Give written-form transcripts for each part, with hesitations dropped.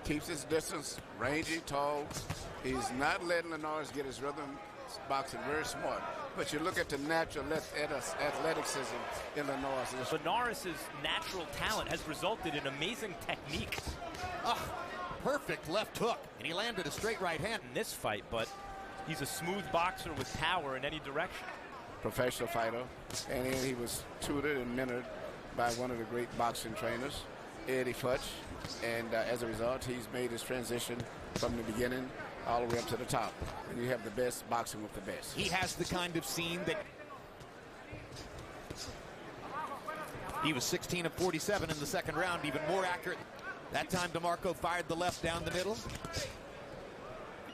keeps his distance, rangy, tall. He's not letting Linares get his rhythm. Boxing very smart. But you look at the natural athleticism in Linares. Linares' natural talent has resulted in amazing technique. Perfect left hook, and he landed a straight right hand in this fight, but he's a smooth boxer with power in any direction. Professional fighter, and he was tutored and mentored by one of the great boxing trainers, Eddie Futch, and as a result, he's made his transition from the beginning all the way up to the top. And you have the best boxing with the best. He has the kind of scene that he was 16 of 47 in the second round, even more accurate. That time DeMarco fired the left down the middle.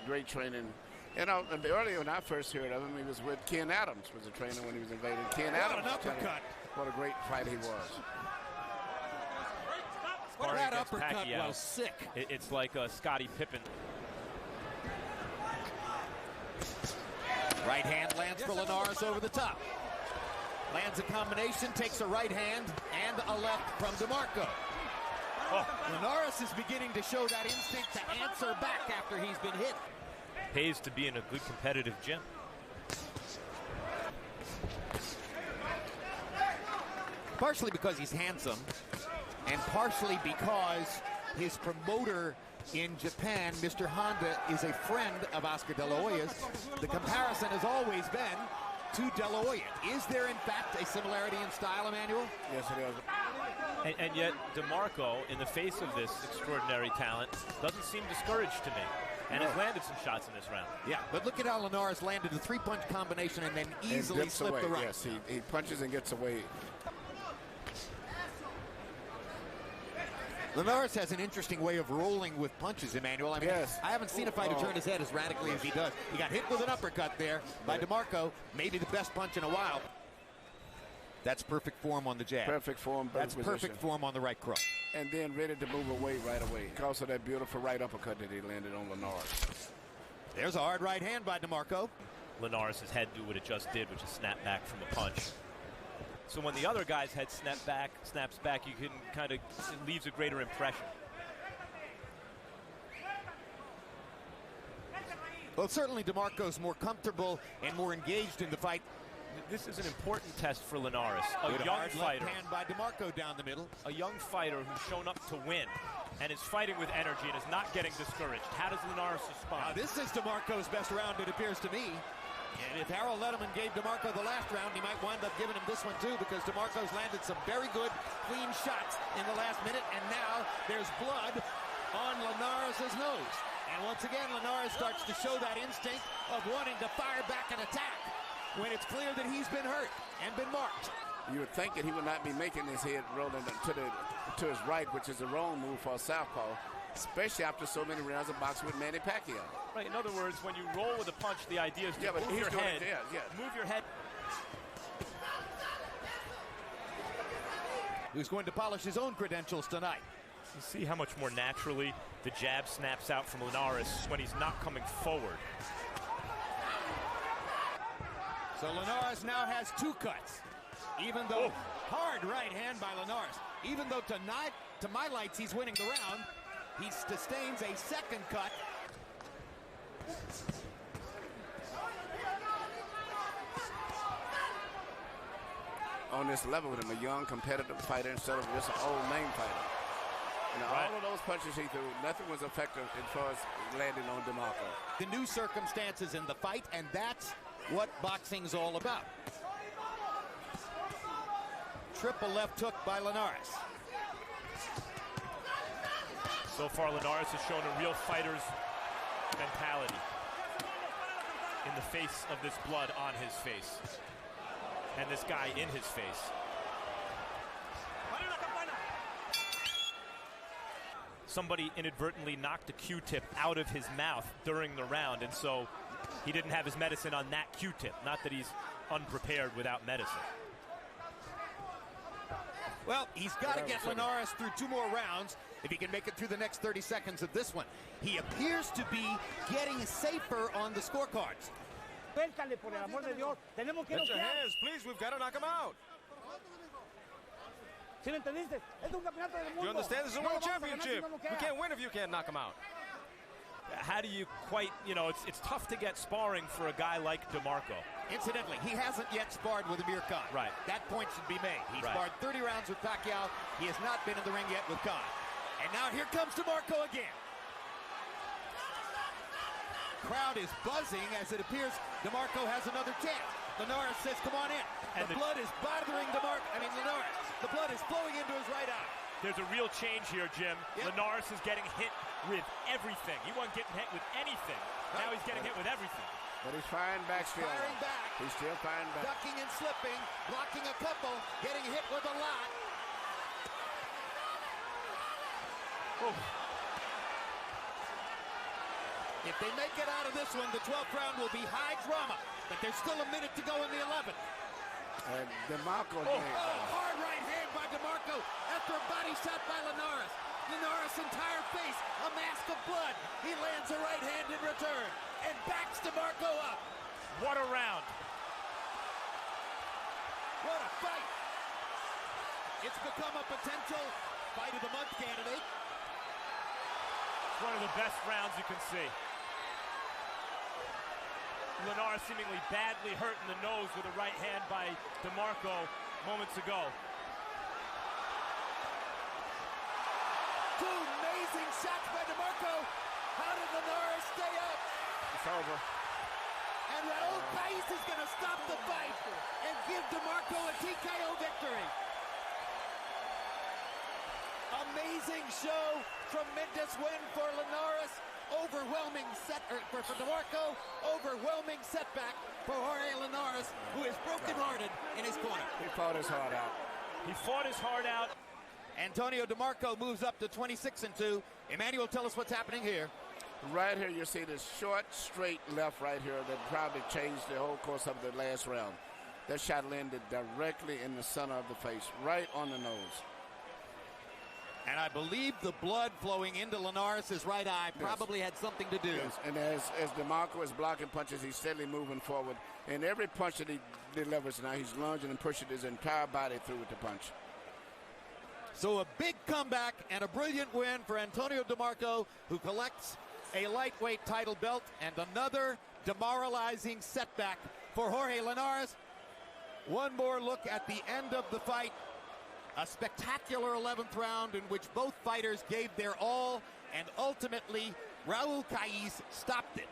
Great training. You know, earlier when I first heard of him, he was with Ken Adams, was a trainer when he was invading. Ken Adams, an uppercut. What a great fight he was. That uppercut was sick. It's like Scottie Pippen. Right hand lands for Linares over the top. Lands a combination, takes a right hand and a left from DeMarco. Linares is beginning to show that instinct to answer back after he's been hit. Pays to be in a good competitive gym. Partially because he's handsome, and partially because his promoter in Japan, Mr. Honda, is a friend of Oscar De La Hoya's. The comparison has always been to De La Hoya. Is there, in fact, a similarity in style, Emmanuel? Yes, it is. And yet, DeMarco, in the face of this extraordinary talent, doesn't seem discouraged to me. And has landed some shots in this round. Yeah, but look at how Linares landed a three-punch combination and then easily slipped the right. Yes, he punches and gets away. Linares has an interesting way of rolling with punches, Emmanuel. I mean, yes. I haven't seen a fighter turn his head as radically as he does. He got hit with an uppercut there by DeMarco, maybe the best punch in a while. That's perfect form on the jab. Perfect form. That's perfect form on the right crook. And then ready to move away right away because of that beautiful right uppercut that he landed on Linares. There's a hard right hand by DeMarco. Linares' head do what it just did, which is snap back from a punch. So when the other guy's head snaps back, you can kind of, it leaves a greater impression. Well, certainly DeMarco's more comfortable and more engaged in the fight. This is an important test for Linares. A Good young hard fighter. Left hand by DeMarco down the middle. A young fighter who's shown up to win and is fighting with energy and is not getting discouraged. How does Linares respond? Now, this is DeMarco's best round, it appears to me. And if Harold Letterman gave DeMarco the last round, he might wind up giving him this one too, because DeMarco's landed some very good, clean shots in the last minute, and now there's blood on Linares' nose. And once again, Linares starts to show that instinct of wanting to fire back and attack when it's clear that he's been hurt and been marked. You would think that he would not be making his head rolling to his right, which is the wrong move for a southpaw, especially after so many rounds of boxing with Manny Pacquiao. Right, in other words, when you roll with a punch, the idea is to move your head. Move your head. Who's going to polish his own credentials tonight? You see how much more naturally the jab snaps out from Linares when he's not coming forward. So Linares now has two cuts, even though hard right hand by Linares. Even though tonight, to my lights, he's winning the round, he sustains a second cut. On this level with him, a young competitive fighter instead of just an old name fighter. And all of those punches he threw, nothing was effective as far as landing on DeMarco. The new circumstances in the fight, and that's what boxing's all about. Triple left hook by Linares. So far, Linares has shown a real fighter's mentality in the face of this blood on his face and this guy in his face. Somebody inadvertently knocked a Q-tip out of his mouth during the round, and so he didn't have his medicine on that Q-tip. Not that he's unprepared without medicine. Well, he's got to get Linares through two more rounds if he can make it through the next 30 seconds of this one. He appears to be getting safer on the scorecards. Get your hands, please. We've got to knock him out. ¿Sí me entendiste? Es un campeonato del mundo. You understand? This is a world championship. You can't win if you can't knock him out. How do you quite, it's tough to get sparring for a guy like DeMarco. Incidentally, he hasn't yet sparred with Amir Khan. Right. That point should be made. He sparred 30 rounds with Pacquiao. He has not been in the ring yet with Khan. And now here comes DeMarco again. Crowd is buzzing as it appears DeMarco has another chance. Linares says, come on in. And the blood is bothering Linares. The blood is flowing into his right eye. There's a real change here, Jim. Yep. Linares is getting hit with everything. He wasn't getting hit with anything. Now he's getting hit with everything. But he's firing back still. Firing back. He's still firing back. Ducking and slipping, blocking a couple, getting hit with a lot. Oh. If they make it out of this one, the 12th round will be high drama. But there's still a minute to go in the 11th. And DeMarco hard right hand by DeMarco after a body shot by Linares. Linares' entire face, a mask of blood. He lands a right hand in return and backs DeMarco up. What a round. What a fight. It's become a potential fight of the month candidate. It's one of the best rounds you can see. Linares seemingly badly hurt in the nose with a right hand by DeMarco moments ago. Two amazing shots by DeMarco. How did Linares stay up? It's over. And Raul Pais is going to stop the fight and give DeMarco a TKO victory. Amazing show. Tremendous win for Linares. Overwhelming for DeMarco. Overwhelming setback for Jorge Linares, who is brokenhearted in his corner. He fought his heart out. He fought his heart out. Antonio DeMarco moves up to 26-2. Emmanuel, tell us what's happening here. Right here, you see this short, straight left right here that probably changed the whole course of the last round. That shot landed directly in the center of the face, right on the nose. And I believe the blood flowing into Linares' right eye probably had something to do. Yes. And as DeMarco is blocking punches, he's steadily moving forward. And every punch that he delivers now, he's lunging and pushing his entire body through with the punch. So a big comeback and a brilliant win for Antonio DeMarco, who collects a lightweight title belt, and another demoralizing setback for Jorge Linares. One more look at the end of the fight. A spectacular 11th round in which both fighters gave their all, and ultimately Raul Pais stopped it.